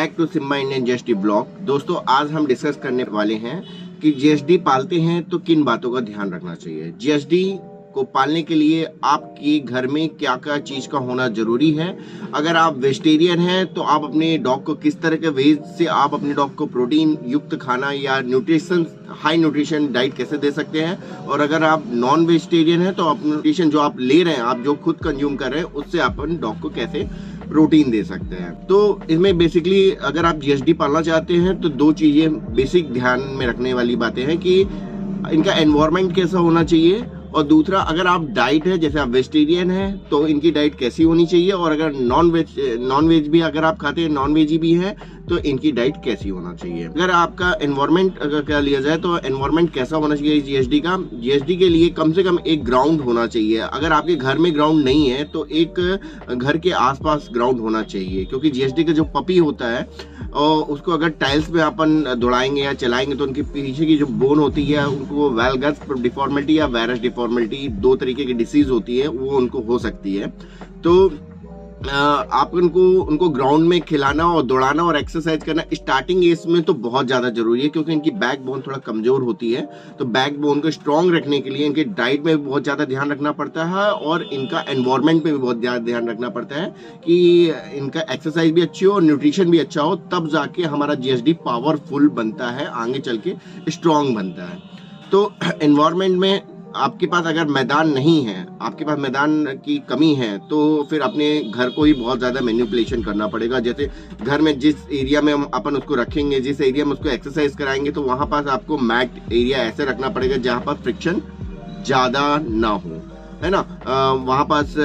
Back to Simba Indian GSD blog. दोस्तों आज हम डिस्कस करने वाले हैं कि जीएसडी पालते हैं तो किन बातों का ध्यान रखना चाहिए। जीएसडी को पालने के लिए आपके घर में क्या क्या चीज का होना जरूरी है। अगर आप वेजिटेरियन हैं तो आप अपने डॉग को किस तरह के वेज से आप अपने डॉग को प्रोटीन युक्त खाना या न्यूट्रिशन हाई न्यूट्रिशन डाइट कैसे दे सकते हैं। और अगर आप नॉन वेजिटेरियन हैं तो आप न्यूट्रिशन जो आप ले रहे हैं, आप जो खुद कंज्यूम कर रहे हैं, उससे आप अपने डॉग को कैसे प्रोटीन दे सकते हैं। तो इसमें बेसिकली अगर आप जीएसडी पालना चाहते हैं तो दो चीजें बेसिक ध्यान में रखने वाली बातें हैं कि इनका एनवायरनमेंट कैसा होना चाहिए, और दूसरा अगर आप डाइट है, जैसे आप वेजिटेरियन हैं तो इनकी डाइट कैसी होनी चाहिए, और अगर नॉन वेज भी अगर आप खाते हैं, नॉन वेज भी हैं, तो इनकी डाइट कैसी होना चाहिए। अगर आपका एनवायरनमेंट अगर क्या लिया जाए तो एनवायरनमेंट कैसा होना चाहिए जीएसडी का। जीएसडी के लिए कम से कम एक ग्राउंड होना चाहिए। अगर आपके घर में ग्राउंड नहीं है तो एक घर के आसपास ग्राउंड होना चाहिए, क्योंकि जीएसडी का जो पपी होता है और उसको अगर टाइल्स पे अपन दौड़ाएंगे या चलाएंगे तो उनके पीछे की जो बोन होती है उनको वेलगस डिफॉर्मिटी या वायरस डिफॉर्मिटी, दो तरीके की डिसीज होती है, वो उनको हो सकती है। तो आप उनको ग्राउंड में खिलाना और दौड़ाना और एक्सरसाइज करना स्टार्टिंग एज में तो बहुत ज्यादा जरूरी है, क्योंकि इनकी बैक बोन थोड़ा कमजोर होती है। तो बैक बोन को स्ट्रांग रखने के लिए इनके डाइट में भी बहुत ज्यादा ध्यान रखना पड़ता है और इनका एनवायरनमेंट पे भी बहुत ज्यादा ध्यान रखना पड़ता है कि इनका एक्सरसाइज भी अच्छी हो और न्यूट्रिशन भी अच्छा हो, तब जाके हमारा जीएसडी पावरफुल बनता है, आगे चल के स्ट्रांग बनता है। तो एनवायरनमेंट में आपके पास अगर मैदान नहीं है, आपके पास मैदान की कमी है, तो फिर अपने घर को ही बहुत ज़्यादा मैनिपुलेशन करना पड़ेगा। जैसे घर में जिस एरिया में हम अपन उसको रखेंगे, जिस एरिया में उसको एक्सरसाइज कराएंगे, तो वहाँ पास आपको मैट एरिया ऐसे रखना पड़ेगा जहाँ पास फ्रिक्शन ज़्यादा ना हो, है ना। वहाँ पास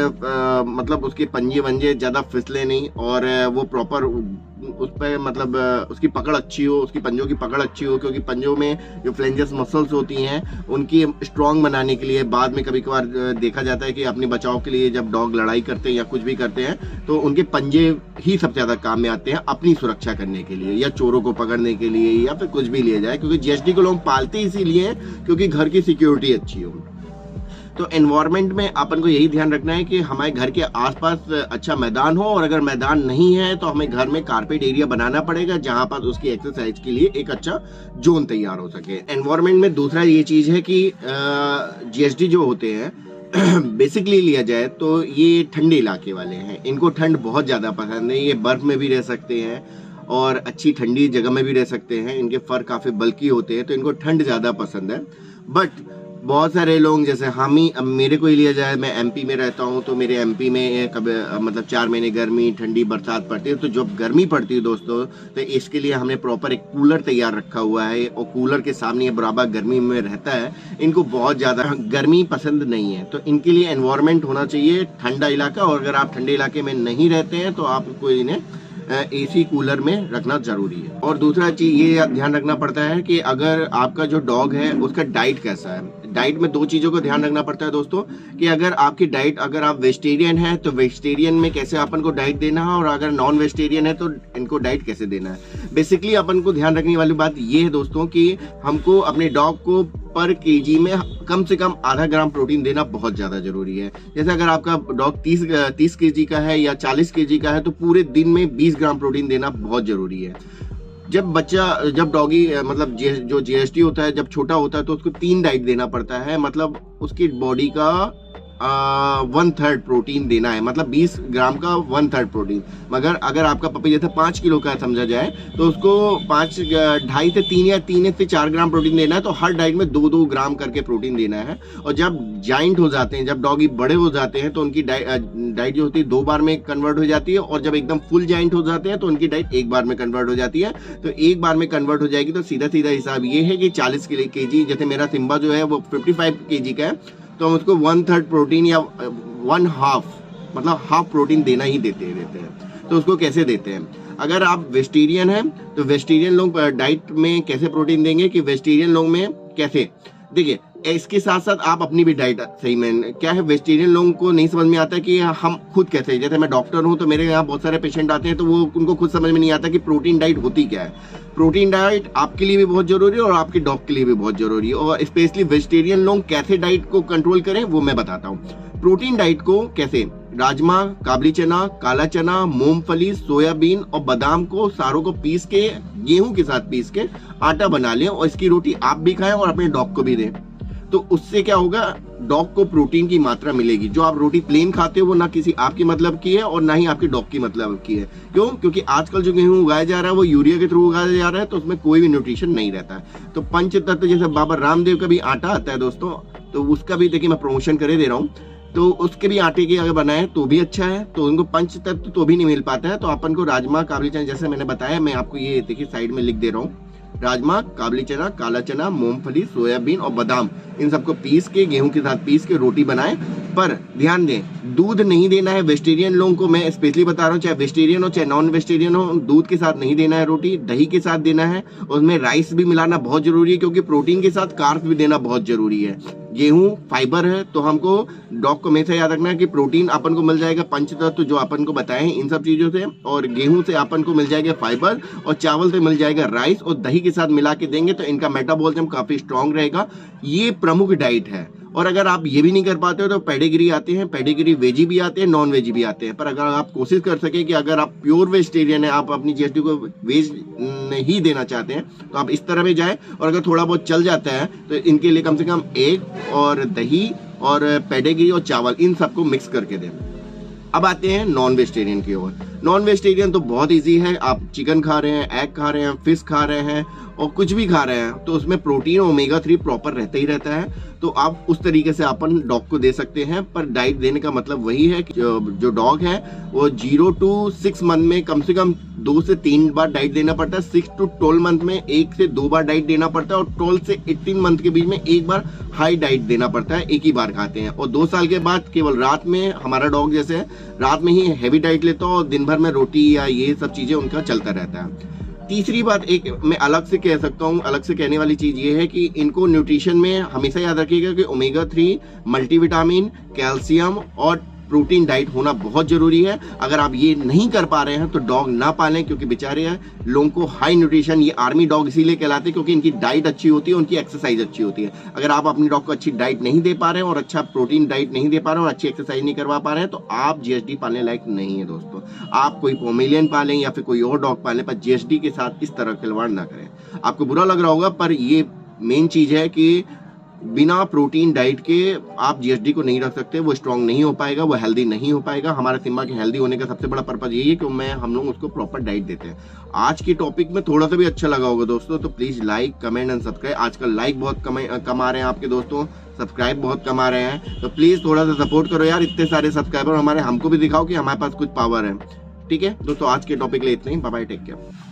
मतलब उसके पंजे वंजे ज़्यादा फिसले नहीं और वो प्रॉपर उस पर मतलब उसकी पकड़ अच्छी हो, उसकी पंजों की पकड़ अच्छी हो, क्योंकि पंजों में जो फ्लेंजस मसल्स होती हैं उनकी स्ट्रांग बनाने के लिए बाद में कभी कभार देखा जाता है कि अपने बचाव के लिए जब डॉग लड़ाई करते हैं या कुछ भी करते हैं तो उनके पंजे ही सबसे ज़्यादा काम में आते हैं अपनी सुरक्षा करने के लिए या चोरों को पकड़ने के लिए या फिर कुछ भी लिया जाए, क्योंकि जीएसडी को लोग पालते इसीलिए क्योंकि घर की सिक्योरिटी अच्छी हो। तो एनवायरनमेंट में अपन को यही ध्यान रखना है कि हमारे घर के आसपास अच्छा मैदान हो, और अगर मैदान नहीं है तो हमें घर में कारपेट एरिया बनाना पड़ेगा जहां पर उसकी एक्सरसाइज के लिए एक अच्छा जोन तैयार हो सके। एनवायरनमेंट में दूसरा ये चीज है कि जीएसडी जो होते हैं बेसिकली लिया जाए तो ये ठंडे इलाके वाले हैं, इनको ठंड बहुत ज्यादा पसंद है। ये बर्फ में भी रह सकते हैं और अच्छी ठंडी जगह में भी रह सकते हैं। इनके फर काफी बल्की होते हैं तो इनको ठंड ज्यादा पसंद है। बट बहुत सारे लोग, जैसे हम ही, अब मेरे को ही लिया जाए, मैं एमपी में रहता हूँ तो मेरे एमपी में कभी मतलब 4 महीने गर्मी ठंडी बरसात पड़ती है। तो जब गर्मी पड़ती है दोस्तों, तो इसके लिए हमने प्रॉपर एक कूलर तैयार रखा हुआ है और कूलर के सामने ये बराबर गर्मी में रहता है। इनको बहुत ज़्यादा गर्मी पसंद नहीं है, तो इनके लिए एनवायरनमेंट होना चाहिए ठंडा इलाका। और अगर आप ठंडे इलाके में नहीं रहते हैं तो आपको इन्हें एसी कूलर में रखना जरूरी है। और दूसरा चीज ये ध्यान रखना पड़ता है कि अगर आपका जो डॉग है उसका डाइट कैसा है। डाइट में दो चीजों को ध्यान रखना पड़ता है दोस्तों, कि अगर आपकी डाइट, अगर आप वेजिटेरियन है तो वेजिटेरियन में कैसे अपन को डाइट देना है, और अगर नॉन वेजिटेरियन है तो इनको डाइट कैसे देना है। बेसिकली अपन को ध्यान रखने वाली बात ये है दोस्तों कि हमको अपने डॉग को पर केजी में कम से कम आधा ग्राम प्रोटीन देना बहुत ज्यादा जरूरी है। जैसे अगर आपका डॉग 30 केजी का है या 40 केजी का है तो पूरे दिन में 20 ग्राम प्रोटीन देना बहुत जरूरी है। जब डॉगी मतलब जो जीएसडी होता है जब छोटा होता है तो उसको 3 डाइट देना पड़ता है, मतलब उसकी बॉडी का 1/3 प्रोटीन देना है, मतलब 20 ग्राम का 1/3 प्रोटीन। मगर अगर आपका पपी जैसे 5 किलो का समझा जाए तो उसको 2.5 से 3 या 3 से 4 ग्राम प्रोटीन देना है। तो हर डाइट में 2-2 ग्राम करके प्रोटीन देना है। और जब जाइंट हो जाते हैं, जब डॉगी बड़े हो जाते हैं तो उनकी डाइट जो होती है 2 बार में कन्वर्ट हो जाती है, और जब एकदम फुल जाइंट हो जाते हैं तो उनकी डाइट 1 बार में कन्वर्ट हो जाती है। तो 1 बार में कन्वर्ट हो जाएगी तो सीधा सीधा हिसाब ये है कि 40 केजी, जैसे मेरा सिम्बा जो है वो 55 केजी का है, तो हम उसको 1/3 प्रोटीन या 1/2 मतलब हाफ प्रोटीन देना ही देते हैं। तो उसको कैसे देते हैं, अगर आप वेजिटेरियन हैं तो वेजिटेरियन लोग डाइट में कैसे प्रोटीन देंगे कि वेजिटेरियन लोग में कैसे, देखिए इसके साथ साथ आप अपनी भी डाइट सही में, क्या है वेजिटेरियन लोगों को नहीं समझ में आता कि हम खुद कैसे, जैसे मैं डॉक्टर हूं तो मेरे यहाँ बहुत सारे पेशेंट आते हैं तो वो उनको खुद समझ में नहीं आता कि प्रोटीन डाइट होती क्या है। प्रोटीन डाइट आपके लिए भी बहुत जरूरी है और आपके डॉग के लिए भी बहुत जरूरी है, और स्पेशली वेजिटेरियन लोग कैसे डाइट को कंट्रोल करें वो मैं बताता हूँ। प्रोटीन डाइट को कैसे, राजमा, काबली चना, काला चना, मूंगफली, सोयाबीन और बादाम को सारों को पीस के, गेहूं के साथ पीस के आटा बना लें और इसकी रोटी आप भी खाएं और अपने डॉग को भी दें। तो उससे क्या होगा, डॉग को प्रोटीन की मात्रा मिलेगी। जो आप रोटी प्लेन खाते हो वो ना किसी आपकी मतलब की है और ना ही आपके डॉग की मतलब की है। क्यों? क्योंकि आजकल जो गेहूं उगाया जा रहा है वो यूरिया के थ्रू उगाया जा रहा है, तो उसमें कोई भी न्यूट्रिशन नहीं रहता है। तो पंच तत्व, जैसे बाबा रामदेव का भी आटा आता है दोस्तों, तो उसका भी देखिए मैं प्रमोशन करे दे रहा हूँ, तो उसके भी आटे की अगर बनाए तो भी अच्छा है। तो उनको पंच तत्व तो भी नहीं मिल पाता है, तो अपन को राजमा, काबली चना, जैसे मैंने बताया, मैं आपको ये देखिए साइड में लिख दे रहा हूँ, राजमा, काबली चना, काला चना, मूंगफली, सोयाबीन और बादाम, इन सबको पीस के, गेहूं के साथ पीस के रोटी बनाएं। पर ध्यान दें, दूध नहीं देना है वेजिटेरियन लोगों को, मैं स्पेशली बता रहा हूँ, चाहे वेजिटेरियन हो चाहे नॉन वेजिटेरियन हो, दूध के साथ नहीं देना है रोटी, दही के साथ देना है। उसमें राइस भी मिलाना बहुत जरूरी है, क्योंकि प्रोटीन के साथ कार्ब्स भी देना बहुत जरूरी है। गेहूं फाइबर है, तो हमको डॉग को हमेशा याद रखना है कि प्रोटीन अपन को मिल जाएगा पंचतत्व जो अपन को बताए हैं इन सब चीजों से, और गेहूं से अपन को मिल जाएगा फाइबर, और चावल से मिल जाएगा राइस, और दही के साथ मिला के देंगे तो इनका मेटाबॉलिज्म काफी स्ट्रांग रहेगा। ये प्रमुख डाइट है। और अगर आप ये भी नहीं कर पाते हो तो पेडिग्री आते हैं, पेडिग्री वेजी भी आते हैं, नॉन वेजी भी आते हैं। पर अगर आप कोशिश कर सके कि अगर आप प्योर वेजिटेरियन है, आप अपनी जीएसडी को वेज नहीं देना चाहते हैं, तो आप इस तरह में जाएं। और अगर थोड़ा बहुत चल जाता है तो इनके लिए कम से कम एग और दही और पेडिग्री और चावल, इन सबको मिक्स करके दें। अब आते हैं नॉन वेजिटेरियन की ओर। नॉन वेजिटेरियन तो बहुत इजी है, आप चिकन खा रहे हैं, एग खा रहे हैं, फिश खा रहे हैं और कुछ भी खा रहे हैं, तो उसमें प्रोटीन ओमेगा 3 प्रॉपर रहता ही रहता है। तो आप उस तरीके से अपन डॉग को दे सकते हैं। पर डाइट देने का मतलब वही है कि जो डॉग है वो 0 to 6 मंथ में कम से कम 2 से 3 बार डाइट देना पड़ता है। 6 to 12 मंथ में 1 से 2 बार डाइट देना पड़ता है, और 12 से 18 मंथ के बीच में 1 बार हाई डाइट देना पड़ता है, एक ही बार खाते हैं। और 2 साल के बाद केवल रात में, हमारा डॉग जैसे रात में ही हैवी डाइट लेता है और दिन भर में रोटी या ये सब चीजें उनका चलता रहता है। तीसरी बात एक मैं अलग से कह सकता हूँ, अलग से कहने वाली चीज ये है कि इनको न्यूट्रिशन में हमेशा याद रखिएगा कि ओमेगा 3, मल्टीविटामिन, कैल्शियम और प्रोटीन डाइट होना बहुत जरूरी है। अगर आप ये नहीं कर पा रहे हैं तो डॉग ना पालें, क्योंकि बेचारे लोगों को हाई न्यूट्रिशन, ये आर्मी डॉग इसीलिए कहलाते हैं क्योंकि इनकी डाइट अच्छी होती है, उनकी एक्सरसाइज अच्छी होती है। अगर आप अपनी डॉग को अच्छी डाइट नहीं दे पा रहे हैं और अच्छा प्रोटीन डाइट नहीं दे पा रहे हैं और अच्छी एक्सरसाइज नहीं करवा पा रहे हैं, तो आप जीएसडी पालने लायक नहीं है दोस्तों। आप कोई पोमेलियन पालें या फिर कोई और डॉग पालें, पर जीएसडी के साथ इस तरह खिलवाड़ ना करें। आपको बुरा लग रहा होगा, पर ये मेन चीज है कि बिना प्रोटीन डाइट के आप जीएसडी को नहीं रख सकते। वो स्ट्रांग नहीं हो पाएगा, वो हेल्दी नहीं हो पाएगा। हमारा सिम्बा के हेल्दी होने का सबसे बड़ा पर्पज यही है कि हम लोग उसको प्रॉपर डाइट देते हैं। आज की टॉपिक में थोड़ा सा भी अच्छा लगा होगा दोस्तों, तो please like, comment and subscribe. आजकल लाइक बहुत कम आ रहे हैं आपके दोस्तों, सब्सक्राइब बहुत कम आ रहे हैं, तो प्लीज थोड़ा सा सपोर्ट करो यार। इतने सारे सब्सक्राइबर हमारे, हमको भी दिखाओ कि हमारे पास कुछ पावर है। ठीक है दोस्तों, आज के टॉपिक ले इतना ही। Bye bye, take care.